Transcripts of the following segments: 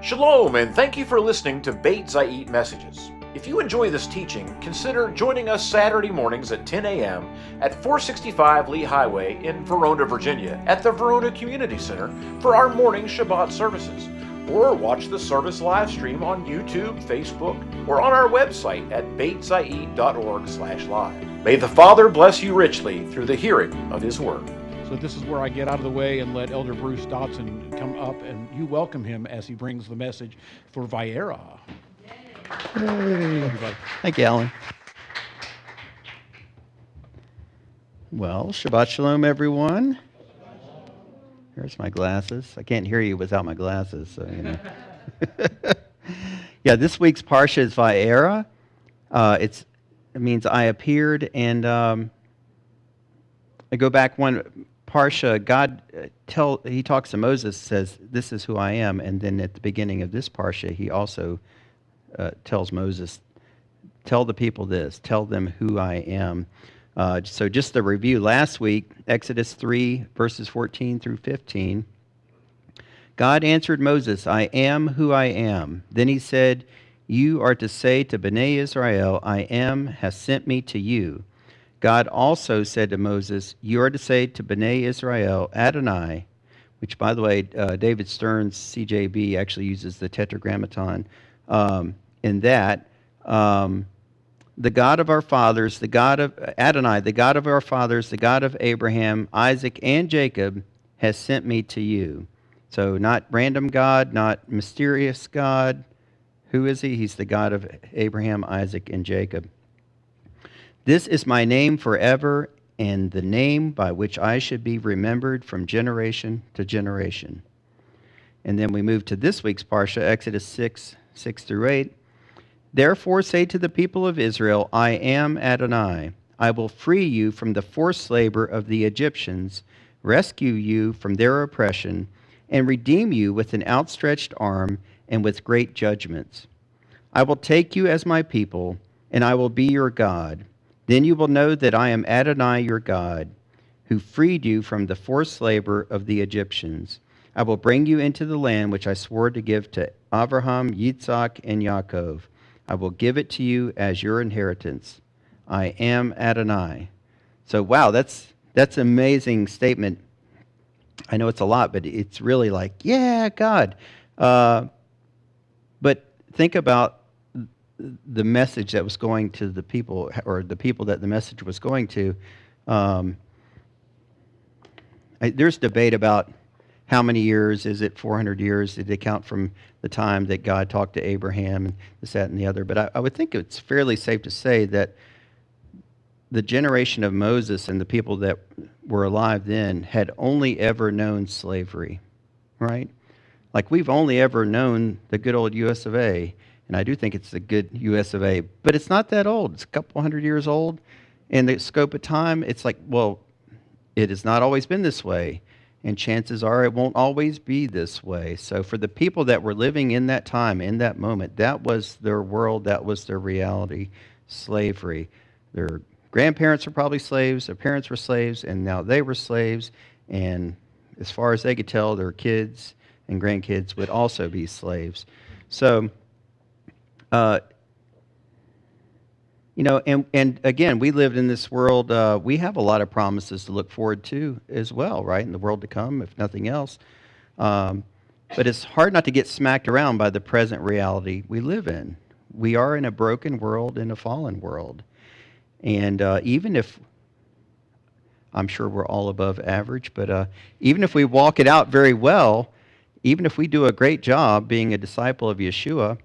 Shalom, and thank you for listening to Beit Zayit Messages. If you enjoy this teaching, consider joining us Saturday mornings at 10 a.m. at 465 Lee Highway in Verona, Virginia, at the Verona Community Center for our morning Shabbat services. Or watch the service live stream on YouTube, Facebook, or on our website at beitzayit.org/live. May the Father bless you richly through the hearing of His Word. So this is where I get out of the way and let Elder Bruce Dotson come up, and you welcome him as he brings the message for Verona. Hey, everybody. Thank you, Alan. Well, Shabbat Shalom, everyone. Here's my glasses. I can't hear you without my glasses, so you know. Yeah, this week's Parsha is Verona. It means I appeared, and I go back one Parsha. God he talks to Moses, says, "This is who I am," and then at the beginning of this Parsha, he also tells Moses, "Tell the people this. Tell them who I am." So just a review. Last week, Exodus 3, verses 14 through 15. God answered Moses, "I am who I am." Then he said, "You are to say to Bnei Israel, I am has sent me to you." God also said to Moses, "You are to say to Bnei Israel, Adonai," which, by the way, David Stern's CJB actually uses the Tetragrammaton in that. The God of our fathers, the God of Adonai, the God of our fathers, the God of Abraham, Isaac, and Jacob, has sent me to you. So not random God, not mysterious God. Who is he? He's the God of Abraham, Isaac, and Jacob. This is my name forever, and the name by which I should be remembered from generation to generation. And then we move to this week's Parsha, Exodus 6 through 8. Therefore say to the people of Israel, I am Adonai. I will free you from the forced labor of the Egyptians, rescue you from their oppression, and redeem you with an outstretched arm and with great judgments. I will take you as my people, and I will be your God. Then you will know that I am Adonai your God, who freed you from the forced labor of the Egyptians. I will bring you into the land which I swore to give to Abraham, Yitzhak, and Yaakov. I will give it to you as your inheritance. I am Adonai. So, wow, that's an amazing statement. I know it's a lot, but it's really like, yeah, God. But think about the message that was going to the people, or the people that the message was going to. There's debate about how many years. Is it 400 years? Did they count from the time that God talked to Abraham and this, that, and the other? But I would think it's fairly safe to say that the generation of Moses and the people that were alive then had only ever known slavery, right? Like, we've only ever known the good old US of A, and I do think it's the good US of A, but it's not that old. It's a couple hundred years old. In the scope of time, it's like, well, it has not always been this way, and chances are it won't always be this way. So for the people that were living in that time, in that moment, that was their world, that was their reality, slavery. Their grandparents were probably slaves, their parents were slaves, and now they were slaves, and as far as they could tell, their kids and grandkids would also be slaves. So, and again, we lived in this world, we have a lot of promises to look forward to as well, right, in the world to come, if nothing else. But it's hard not to get smacked around by the present reality we live in. We are in a broken world, in a fallen world. And even if, I'm sure we're all above average, but even if we walk it out very well, even if we do a great job being a disciple of Yeshua,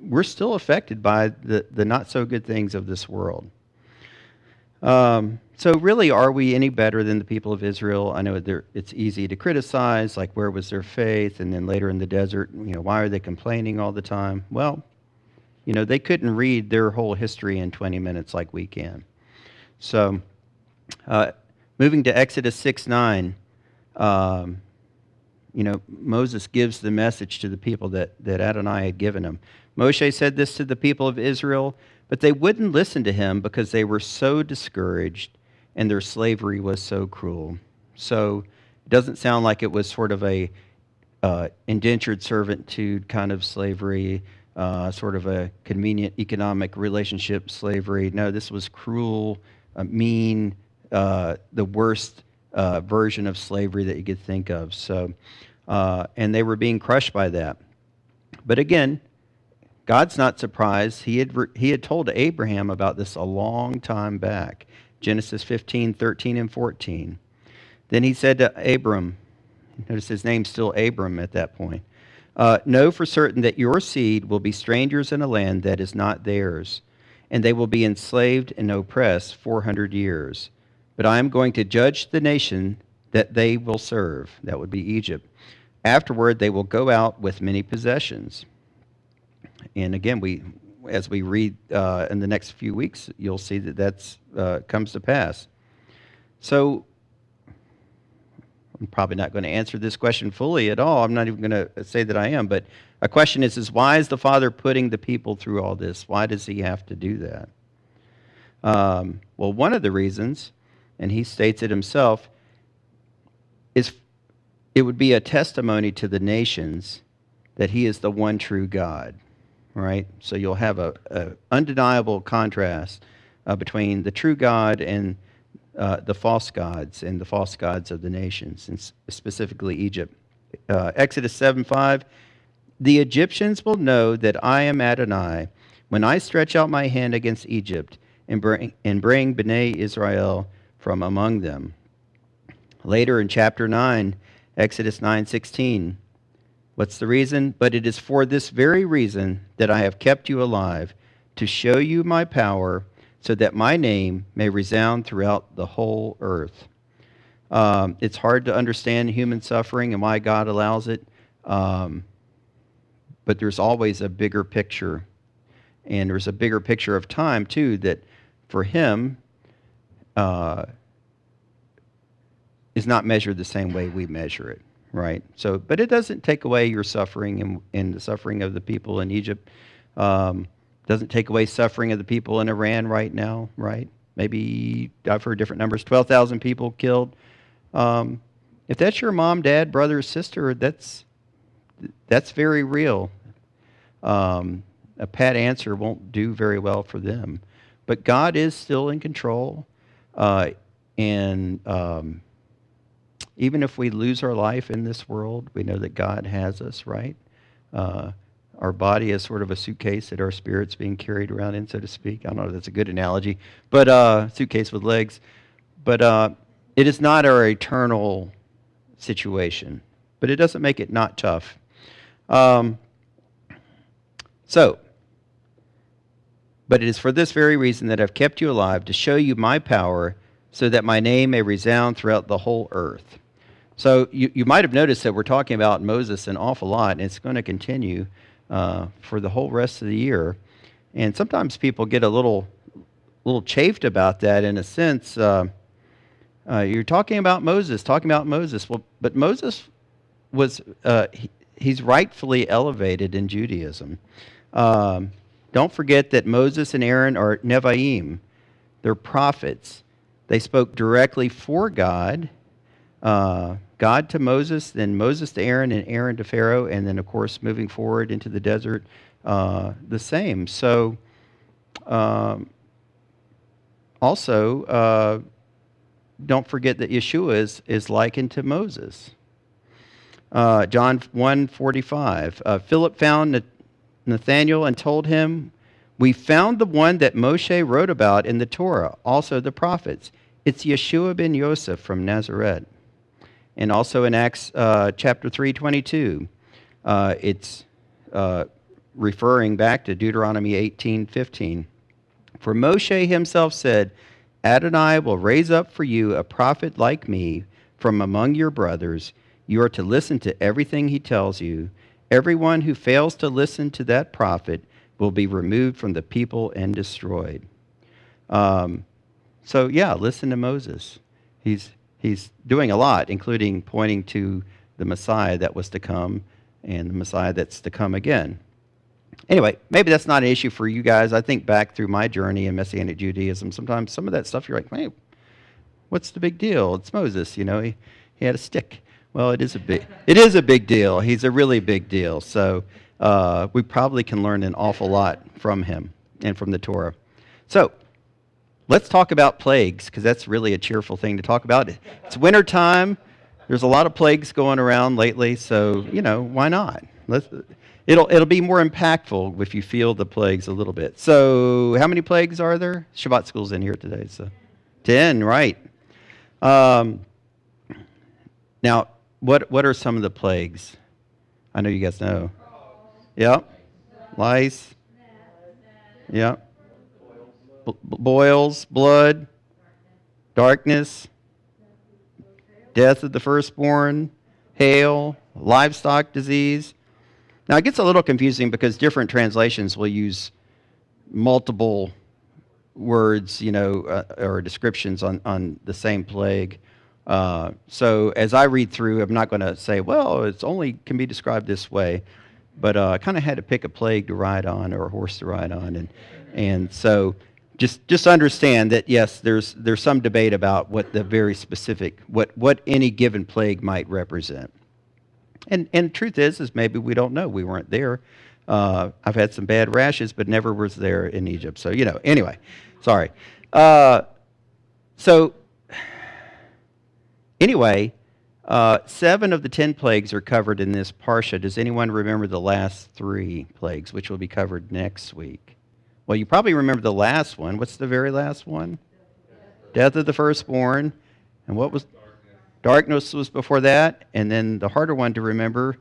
we're still affected by the not-so-good things of this world. So really, are we any better than the people of Israel? I know it's easy to criticize, like, where was their faith? And then later in the desert, why are they complaining all the time? Well, they couldn't read their whole history in 20 minutes like we can. So moving to Exodus 6:9, Moses gives the message to the people that Adonai had given him. Moshe said this to the people of Israel, but they wouldn't listen to him because they were so discouraged and their slavery was so cruel. So it doesn't sound like it was sort of a indentured servitude kind of slavery, sort of a convenient economic relationship slavery. No, this was cruel, mean, the worst version of slavery that you could think of. So, and they were being crushed by that. But again, God's not surprised. He had told Abraham about this a long time back. Genesis 15, 13, and 14. Then he said to Abram, notice his name's still Abram at that point, know for certain that your seed will be strangers in a land that is not theirs, and they will be enslaved and oppressed 400 years. But I am going to judge the nation that they will serve. That would be Egypt. Afterward, they will go out with many possessions. And again, as we read in the next few weeks, you'll see that that's comes to pass. So I'm probably not going to answer this question fully at all. I'm not even going to say that I am. But a question is why is the Father putting the people through all this? Why does he have to do that? Well, one of the reasons, and he states it himself, is it would be a testimony to the nations that he is the one true God, right? So you'll have a undeniable contrast between the true God and the false gods and the false gods of the nations, and specifically Egypt. Exodus 7:5, the Egyptians will know that I am Adonai when I stretch out my hand against Egypt and bring Bnei Israel from among them. Later in chapter 9, Exodus 9:16, what's the reason? But it is for this very reason that I have kept you alive, to show you my power, so that my name may resound throughout the whole earth. It's hard to understand human suffering and why God allows it, but there's always a bigger picture. And there's a bigger picture of time, too, that for him is not measured the same way we measure it, right? So, but it doesn't take away your suffering and the suffering of the people in Egypt. Doesn't take away suffering of the people in Iran right now, right? Maybe, I've heard different numbers, 12,000 people killed. If that's your mom, dad, brother, sister, that's very real. A pat answer won't do very well for them. But God is still in control. And even if we lose our life in this world, we know that God has us, right? Our body is sort of a suitcase that our spirit's being carried around in, so to speak. I don't know if that's a good analogy, but suitcase with legs. But it is not our eternal situation, but it doesn't make it not tough. But it is for this very reason that I've kept you alive, to show you my power, so that my name may resound throughout the whole earth. So you might have noticed that we're talking about Moses an awful lot, and it's going to continue for the whole rest of the year. And sometimes people get a little chafed about that in a sense. You're talking about Moses. Well, but Moses was, he's rightfully elevated in Judaism. Don't forget that Moses and Aaron are Nevi'im. They're prophets. They spoke directly for God. God to Moses, then Moses to Aaron, and Aaron to Pharaoh, and then, of course, moving forward into the desert, the same. So, also, don't forget that Yeshua is likened to Moses. John 1:45. Philip found Nathanael and told him, we found the one that Moshe wrote about in the Torah, also the prophets. It's Yeshua ben Yosef from Nazareth. And also in Acts chapter 3:22, it's referring back to Deuteronomy 18:15. For Moshe himself said, Adonai will raise up for you a prophet like me from among your brothers. You are to listen to everything he tells you. Everyone who fails to listen to that prophet will be removed from the people and destroyed. So yeah, listen to Moses. He's doing a lot, including pointing to the Messiah that was to come and the Messiah that's to come again. Anyway, maybe that's not an issue for you guys. I think back through my journey in Messianic Judaism, sometimes some of that stuff you're like, hey, what's the big deal? It's Moses, he had a stick. Well, it is a big deal. He's a really big deal. So we probably can learn an awful lot from him and from the Torah. So let's talk about plagues, because that's really a cheerful thing to talk about. It's winter time. There's a lot of plagues going around lately, so why not? It'll be more impactful if you feel the plagues a little bit. So how many plagues are there? Shabbat school's in here today, so 10, right? Now, what are some of the plagues? I know you guys know. Yeah, lice. Yeah, boils, blood, darkness, death of the firstborn, hail, livestock disease. Now, it gets a little confusing because different translations will use multiple words, or descriptions on the same plague. So as I read through, I'm not going to say, well, it's only can be described this way, but I kind of had to pick a plague to ride on or a horse to ride on, and so just understand that yes, there's some debate about what the very specific what any given plague might represent. And the truth is maybe we don't know. We weren't there. I've had some bad rashes, but never was there in Egypt. So, anyway, sorry. Anyway, 7 of the 10 plagues are covered in this parsha. Does anyone remember the last 3 plagues, which will be covered next week? Well, you probably remember the last one. What's the very last one? Death of the firstborn. And what was... Darkness was before that, and then the harder one to remember,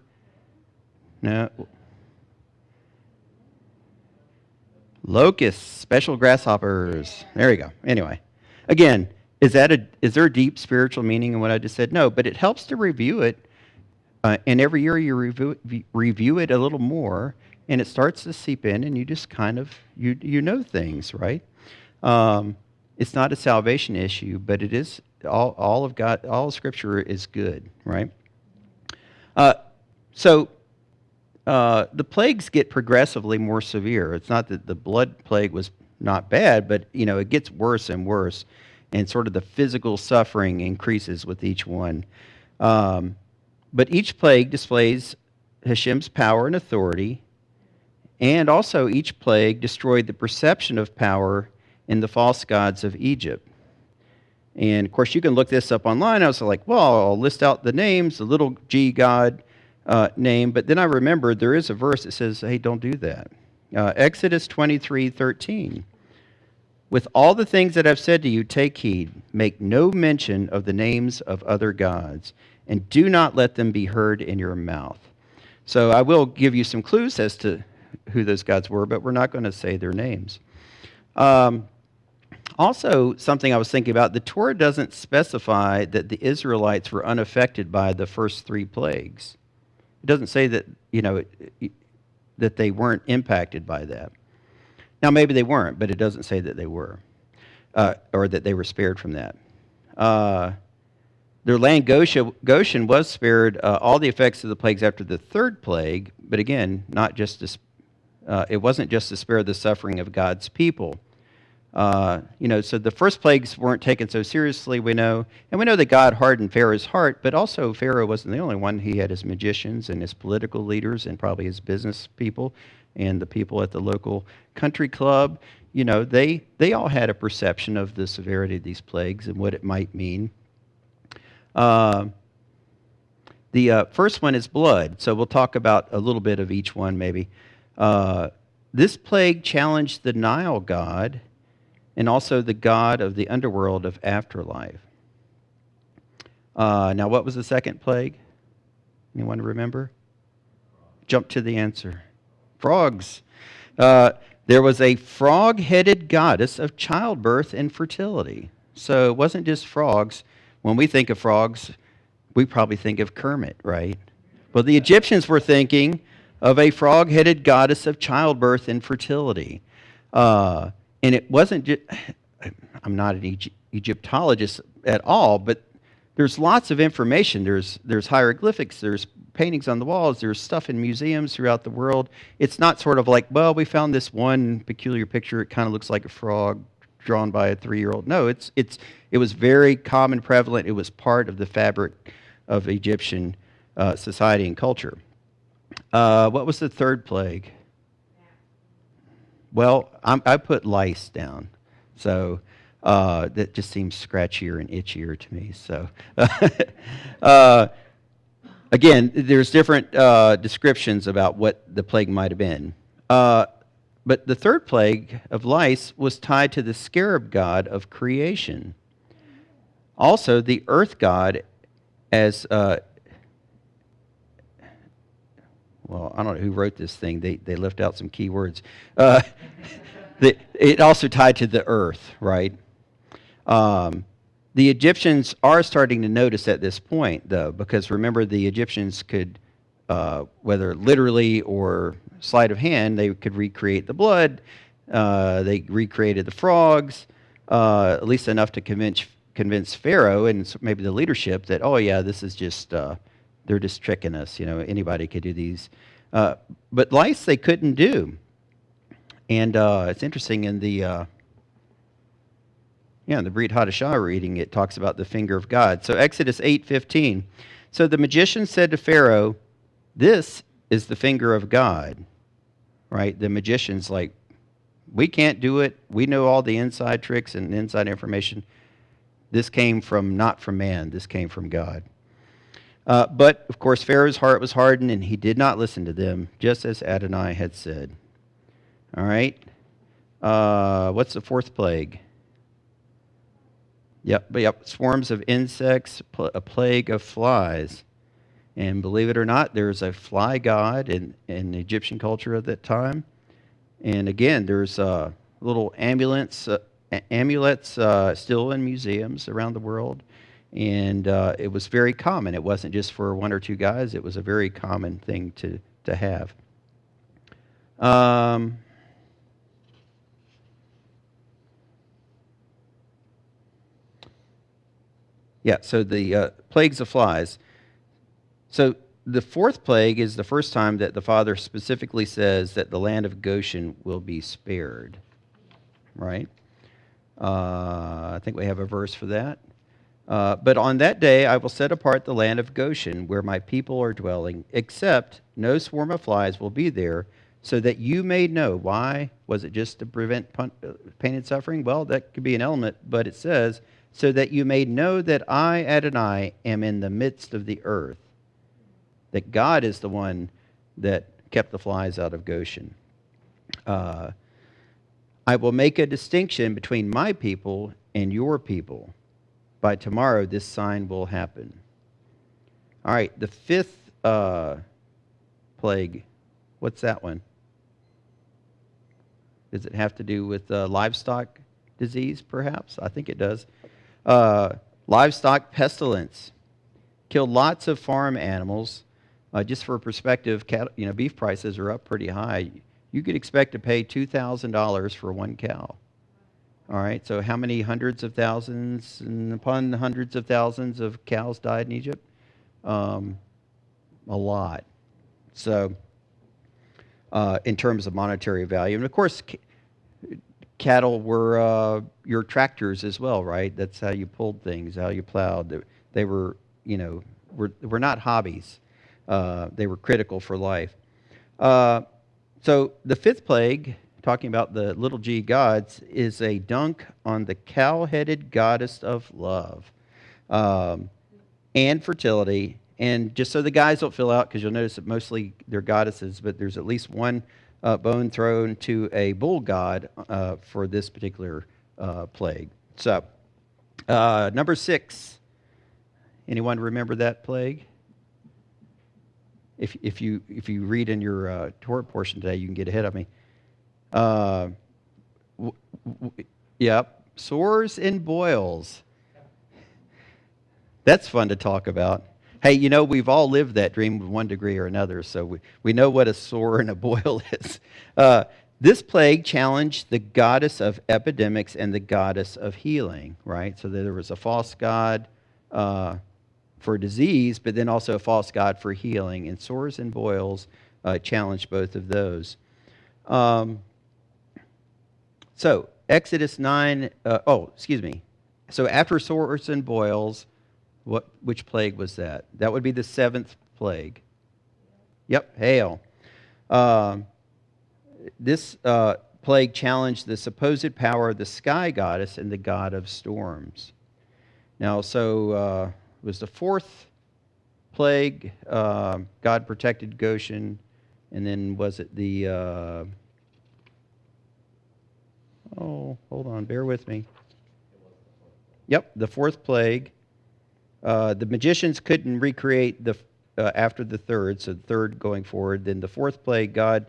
locusts, special grasshoppers. There you go. Anyway, again, is there a deep spiritual meaning in what I just said? No, but it helps to review it, and every year you review it a little more, and it starts to seep in, and you just kind of you know things, right? It's not a salvation issue, but it is. All of God, all of Scripture is good, right? So the plagues get progressively more severe. It's not that the blood plague was not bad, but it gets worse and worse, and sort of the physical suffering increases with each one. But each plague displays Hashem's power and authority, and also each plague destroyed the perception of power in the false gods of Egypt. And, of course, you can look this up online. I was like, well, I'll list out the names, the little g god name. But then I remembered there is a verse that says, hey, don't do that. Exodus 23:13. With all the things that I've said to you, take heed. Make no mention of the names of other gods, and do not let them be heard in your mouth. So I will give you some clues as to who those gods were, but we're not going to say their names. Also, something I was thinking about, the Torah doesn't specify that the Israelites were unaffected by the first 3 plagues. It doesn't say that, that they weren't impacted by that. Now, maybe they weren't, but it doesn't say that they were, or that they were spared from that. Their land Goshen was spared all the effects of the plagues after the 3rd plague, but again, it wasn't just to spare the suffering of God's people. So the first plagues weren't taken so seriously, we know. And we know that God hardened Pharaoh's heart, but also Pharaoh wasn't the only one. He had his magicians and his political leaders and probably his business people and the people at the local country club. They all had a perception of the severity of these plagues and what it might mean. The first one is blood, so we'll talk about a little bit of each one maybe. This plague challenged the Nile god and also the god of the underworld of afterlife. Now, what was the second plague? Anyone remember? Jump to the answer. Frogs. There was a frog-headed goddess of childbirth and fertility. So it wasn't just frogs. When we think of frogs, we probably think of Kermit, right? Well, the Egyptians were thinking of a frog-headed goddess of childbirth and fertility. And it wasn't just, I'm not an Egyptologist at all, but there's lots of information. There's hieroglyphics, there's paintings on the walls, there's stuff in museums throughout the world. It's not sort of like, well, we found this one peculiar picture, it kind of looks like a frog drawn by a 3-year-old. No, it was very common, prevalent. It was part of the fabric of Egyptian society and culture. What was the third plague? Well, I put lice down, so that just seems scratchier and itchier to me. So, again, there's different descriptions about what the plague might have been. But the third plague of lice was tied to the scarab god of creation. Also, the earth god as well, I don't know who wrote this thing. They left out some key words. It also tied to the earth, right? The Egyptians are starting to notice at this point, though, because remember, the Egyptians could, whether literally or sleight of hand, they could recreate the blood. They recreated the frogs, at least enough to convince Pharaoh and maybe the leadership that, oh yeah, this is just they're just tricking us. Anybody could do these. But lice they couldn't do. And it's interesting in the the Brit Hadashah reading, it talks about the finger of God. So Exodus 8:15. So the magician said to Pharaoh, "This is the finger of God." Right? The magician's like, we can't do it. We know all the inside tricks and inside information. This came not from man. This came from God. But, of course, Pharaoh's heart was hardened, and he did not listen to them, just as Adonai had said. All right. What's the fourth plague? Yep. Swarms of insects, a plague of flies. And believe it or not, there's a fly god in Egyptian culture at that time. And again, there's little amulets still in museums around the world. And it was very common. It wasn't just for one or two guys. It was a very common thing to have. So the plagues of flies. So the fourth plague is the first time that the Father specifically says that the land of Goshen will be spared. Right? I think we have a verse for that. But on that day I will set apart the land of Goshen, where my people are dwelling, except no swarm of flies will be there, so that you may know. Why? Was it just to prevent pain and suffering? Well, that could be an element, but it says, so that you may know that I, Adonai, am in the midst of the earth. That God is the one that kept the flies out of Goshen. I will make a distinction between my people and your people. By tomorrow, this sign will happen. All right, the fifth plague, what's that one? Does it have to do with livestock disease, perhaps? I think it does. Livestock pestilence. Killed lots of farm animals. Just for perspective, beef prices are up pretty high. You could expect to pay $2,000 for one cow. All right, so how many hundreds of thousands and upon hundreds of thousands of cows died in Egypt? A lot. So, in terms of monetary value. And of course, cattle were your tractors as well, right? That's how you pulled things, how you plowed. They were, were not hobbies. They were critical for life. So the fifth plague, talking about the little g gods, is a dunk on the cow-headed goddess of love and fertility. And just so the guys don't fill out, because you'll notice that mostly they're goddesses, but there's at least one bone thrown to a bull god for this particular plague. So, number 6. Anyone remember that plague? If you read in your Torah portion today, you can get ahead of me. Sores and boils. That's fun to talk about. Hey, we've all lived that dream to one degree or another, so we know what a sore and a boil is. This plague challenged the goddess of epidemics and the goddess of healing, right? So there was a false god for disease, but then also a false god for healing. And sores and boils challenged both of those. So Exodus 9, So after sores and boils, Which plague was that? That would be the 7th plague. Yep, hail. This plague challenged the supposed power of the sky goddess and the god of storms. Now, so it was the 4th plague. God protected Goshen, and then was it the? Hold on, bear with me. Yep, the 4th plague. The magicians couldn't recreate the after the 3rd, so the 3rd going forward. Then the 4th plague, God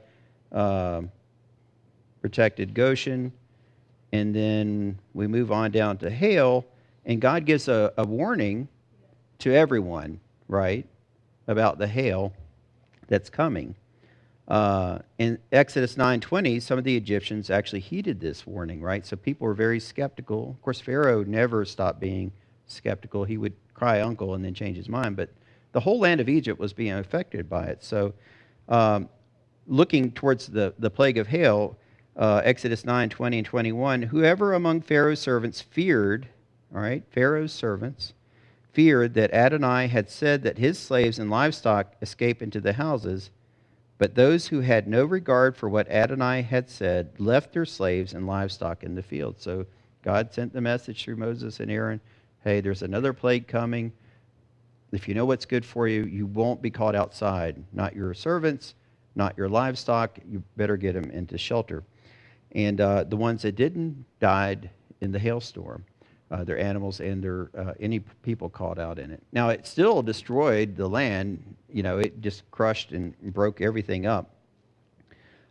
protected Goshen, and then we move on down to hail, and God gives a warning to everyone, right, about the hail that's coming. In Exodus 9:20, some of the Egyptians actually heeded this warning, right? So people were very skeptical. Of course, Pharaoh never stopped being skeptical. He would cry uncle and then change his mind, but the whole land of Egypt was being affected by it. So looking towards the plague of hail, Exodus 9:20 and 21, whoever among Pharaoh's servants feared, all right, Pharaoh's servants, feared that Adonai had said that his slaves and livestock escape into the houses, but those who had no regard for what Adonai had said left their slaves and livestock in the field. So God sent the message through Moses and Aaron, hey, there's another plague coming. If you know what's good for you, you won't be caught outside. Not your servants, not your livestock. You better get them into shelter. And the ones that didn't died in the hailstorm. Their animals and their any people caught out in it. Now, it still destroyed the land. You know, it just crushed and broke everything up.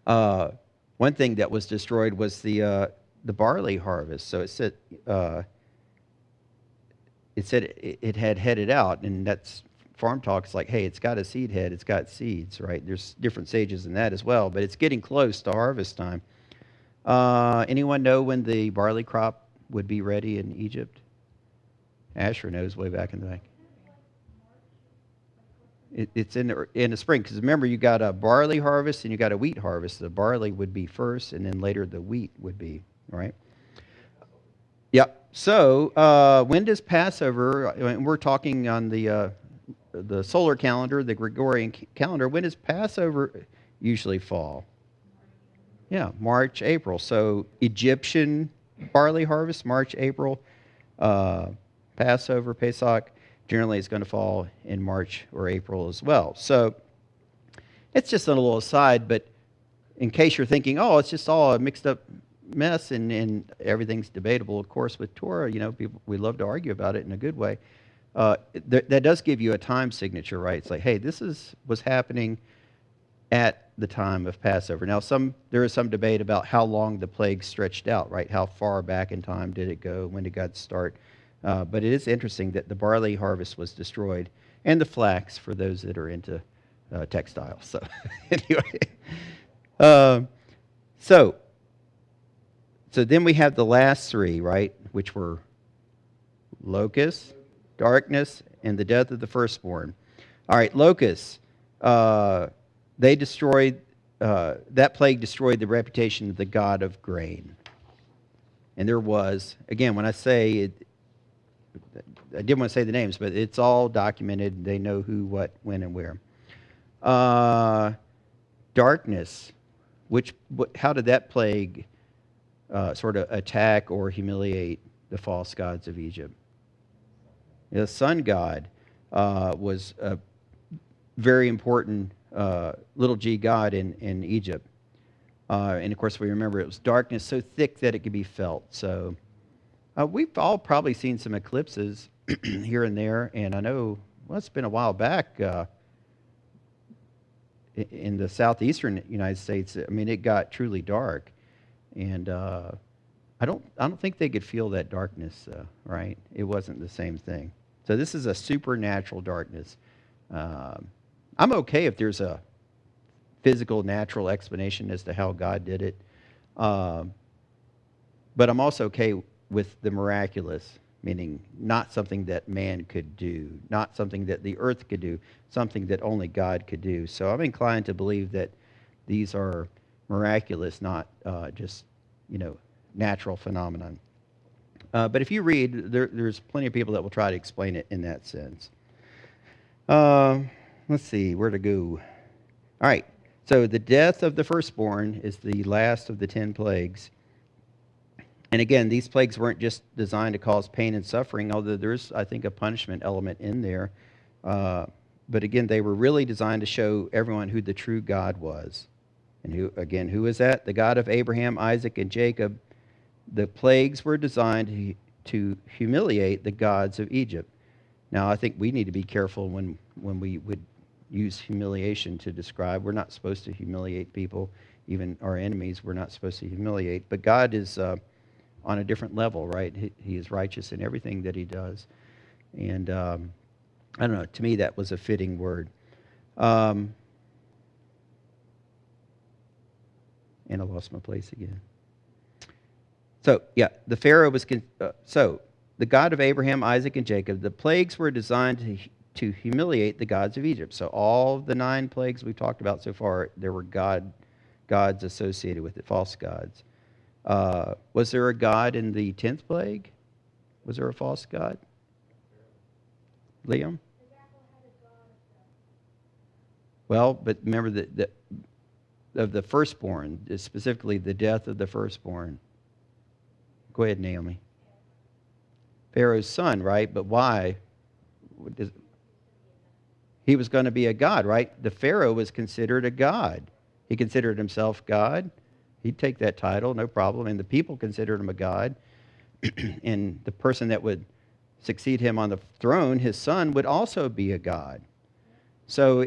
One thing that was destroyed was the barley harvest. So it said it had headed out, and that's farm talk. It's like, hey, it's got a seed head. It's got seeds, right? There's different stages in that as well, but it's getting close to harvest time. Anyone know when the barley crop would be ready in Egypt? Asher knows way back in the back. It's in the spring, because remember, you got a barley harvest and you got a wheat harvest. The barley would be first, and then later the wheat would be, right? Yep. So when does Passover, and we're talking on the solar calendar, the Gregorian calendar, when does Passover usually fall? Yeah, March, April. So Egyptian barley harvest, March, April. Passover, Pesach, generally is going to fall in March or April as well. So it's just a little aside, but in case you're thinking, oh, it's just all a mixed up mess and everything's debatable, of course, with Torah, you know, people, we love to argue about it in a good way. That does give you a time signature, right? It's like, hey, this was happening at the time of Passover. Now, there is some debate about how long the plague stretched out, right? How far back in time did it go? When did God start? But it is interesting that the barley harvest was destroyed, and the flax for those that are into textiles. So, anyway, so then we have the last three, right? Which were locusts, darkness, and the death of the firstborn. All right, locusts. They destroyed, that plague destroyed the reputation of the god of grain. And there was, again, when I say it, I didn't want to say the names, but it's all documented. They know who, what, when, and where. Darkness, how did that plague sort of attack or humiliate the false gods of Egypt? The sun god was a very important little g god in Egypt. And of course, we remember it was darkness so thick that it could be felt. So we've all probably seen some eclipses here and there. And I know, well, it's been a while back in the southeastern United States. I mean, it got truly dark. And I don't think they could feel that darkness, right? It wasn't the same thing. So this is a supernatural darkness. I'm okay if there's a physical, natural explanation as to how God did it. But I'm also okay with the miraculous, meaning not something that man could do, not something that the earth could do, something that only God could do. So I'm inclined to believe that these are miraculous, not just, natural phenomenon. But if you read, there's plenty of people that will try to explain it in that sense. Let's see, where to go. All right, so the death of the firstborn is the last of the 10 plagues. And again, these plagues weren't just designed to cause pain and suffering, although there's, I think, a punishment element in there. But again, they were really designed to show everyone who the true God was. And who is that? The God of Abraham, Isaac, and Jacob. The plagues were designed to humiliate the gods of Egypt. Now, I think we need to be careful when we would use humiliation to describe. We're not supposed to humiliate people, even our enemies. We're not supposed to humiliate. But God is on a different level, right? He is righteous in everything that he does. And I don't know, to me that was a fitting word. And I lost my place again. So, yeah, the Pharaoh was... So, the God of Abraham, Isaac, and Jacob, the plagues were designed to humiliate the gods of Egypt. So all the 9 plagues we've talked about so far, there were gods associated with it, false gods. Was there a god in the 10th plague? Was there a false god? Liam? Well, but remember that of the firstborn, specifically the death of the firstborn. Go ahead, Naomi. Pharaoh's son, right? But why? He was going to be a god, right? The Pharaoh was considered a god. He considered himself God. He'd take that title, no problem. And the people considered him a god. And the person that would succeed him on the throne, his son, would also be a god. So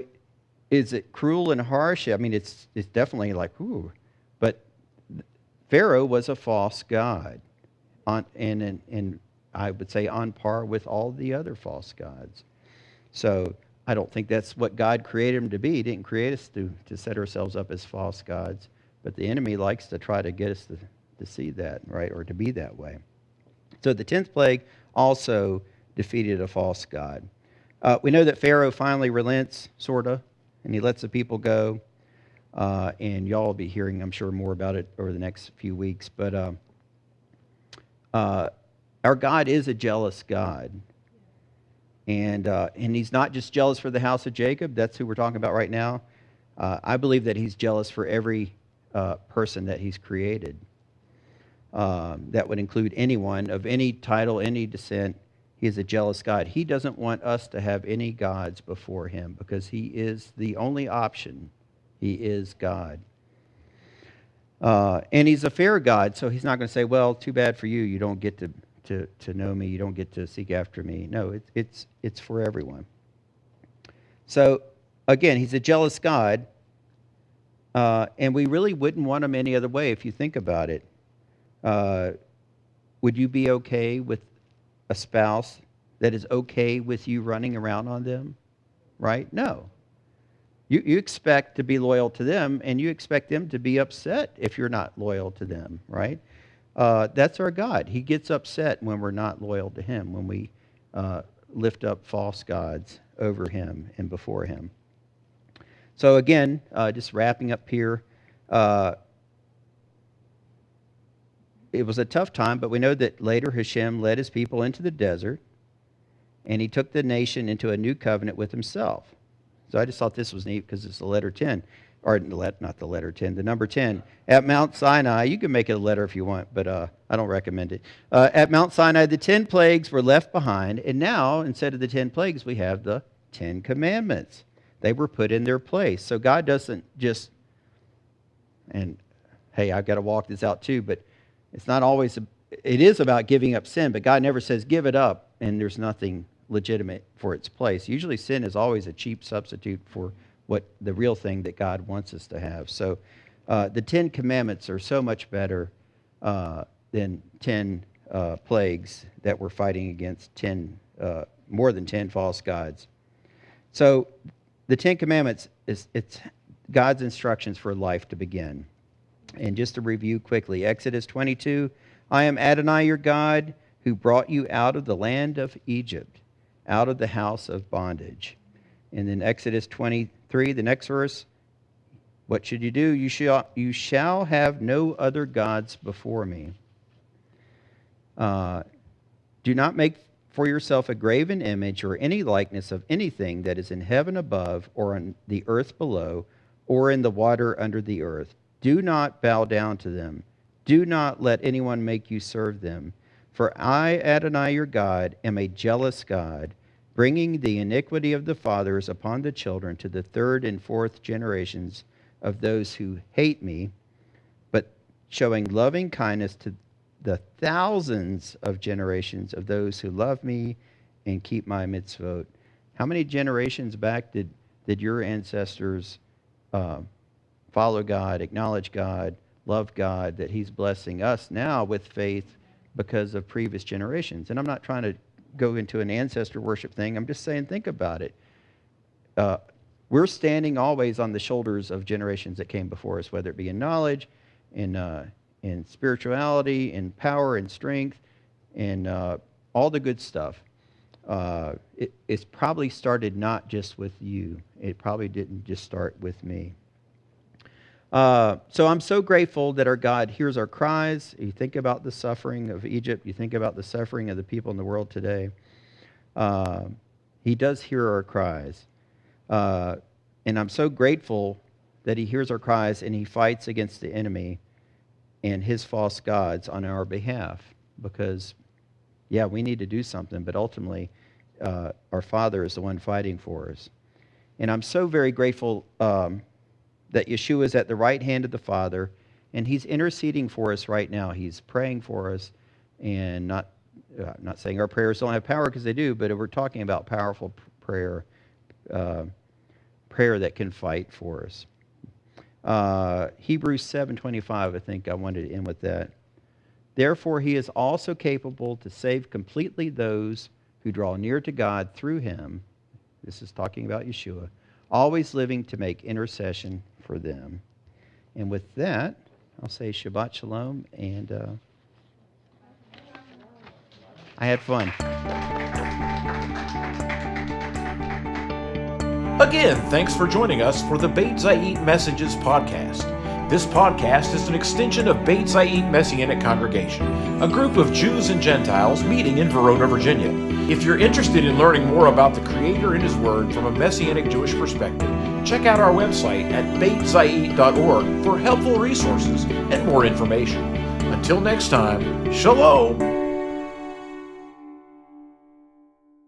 is it cruel and harsh? I mean, it's definitely like, ooh. But Pharaoh was a false god. And I would say on par with all the other false gods. So I don't think that's what God created him to be. He didn't create us to set ourselves up as false gods. But the enemy likes to try to get us to see that, right, or to be that way. So the 10th plague also defeated a false god. We know that Pharaoh finally relents, sort of, and he lets the people go. And y'all will be hearing, I'm sure, more about it over the next few weeks. But our God is a jealous God. And he's not just jealous for the house of Jacob. That's who we're talking about right now. I believe that he's jealous for every person that he's created. That would include anyone of any title, any descent. He is a jealous God. He doesn't want us to have any gods before him because he is the only option. He is God. And he's a fair God, so he's not going to say, well, too bad for you. You don't get to know me. You don't get to seek after me. No, it's for everyone. So, again, he's a jealous God, and we really wouldn't want him any other way if you think about it. Would you be okay with a spouse that is okay with you running around on them? Right? No. You expect to be loyal to them, and you expect them to be upset if you're not loyal to them, right? That's our God. He gets upset when we're not loyal to him, when we lift up false gods over him and before him. So again, just wrapping up here, it was a tough time, but we know that later Hashem led his people into the desert, and he took the nation into a new covenant with himself. So I just thought this was neat because it's the letter 10. Or not the letter 10, the number 10. At Mount Sinai, you can make it a letter if you want, but I don't recommend it. At Mount Sinai, the 10 plagues were left behind, and now, instead of the 10 plagues, we have the 10 commandments. They were put in their place. So God doesn't just, and hey, I've got to walk this out too, but it's not always, it is about giving up sin, but God never says give it up, and there's nothing legitimate for its place. Usually sin is always a cheap substitute for what the real thing that God wants us to have. So the 10 commandments are so much better than 10 plagues that we're fighting against more than 10 false gods. So the 10 commandments, it's God's instructions for life to begin. And just to review quickly, Exodus 22, I am Adonai your God who brought you out of the land of Egypt, out of the house of bondage. And then Exodus 23, the next verse, what should you do? You shall have no other gods before me. Do not make for yourself a graven image or any likeness of anything that is in heaven above, or on the earth below, or in the water under the earth. Do not bow down to them. Do not let anyone make you serve them. For I, Adonai your God, am a jealous God, bringing the iniquity of the fathers upon the children to the third and fourth generations of those who hate me, but showing loving kindness to the thousands of generations of those who love me and keep my mitzvot. How many generations back did your ancestors follow God, acknowledge God, love God, that he's blessing us now with faith because of previous generations? And I'm not trying to go into an ancestor worship thing. I'm just saying, think about it. We're standing always on the shoulders of generations that came before us, whether it be in knowledge, in spirituality, in power and strength, and all the good stuff. It's probably started not just with you. It probably didn't just start with me. So I'm so grateful that our God hears our cries. You think about the suffering of Egypt. You think about the suffering of the people in the world today. He does hear our cries. And I'm so grateful that he hears our cries and he fights against the enemy and his false gods on our behalf. Because, yeah, we need to do something, but ultimately our Father is the one fighting for us. And I'm so very grateful that Yeshua is at the right hand of the Father, and he's interceding for us right now. He's praying for us, and not saying our prayers don't have power, because they do, but we're talking about powerful prayer, prayer that can fight for us. Hebrews 7:25, I think I wanted to end with that. Therefore, he is also capable to save completely those who draw near to God through him. This is talking about Yeshua, always living to make intercession for them. And with that, I'll say Shabbat Shalom, and I had fun. Again, thanks for joining us for the Beit Zayit Messages podcast. This podcast is an extension of Beit Zayit Messianic Congregation, a group of Jews and Gentiles meeting in Verona, Virginia. If you're interested in learning more about the Creator and His Word from a Messianic Jewish perspective, check out our website at beitzayit.org for helpful resources and more information. Until next time, Shalom!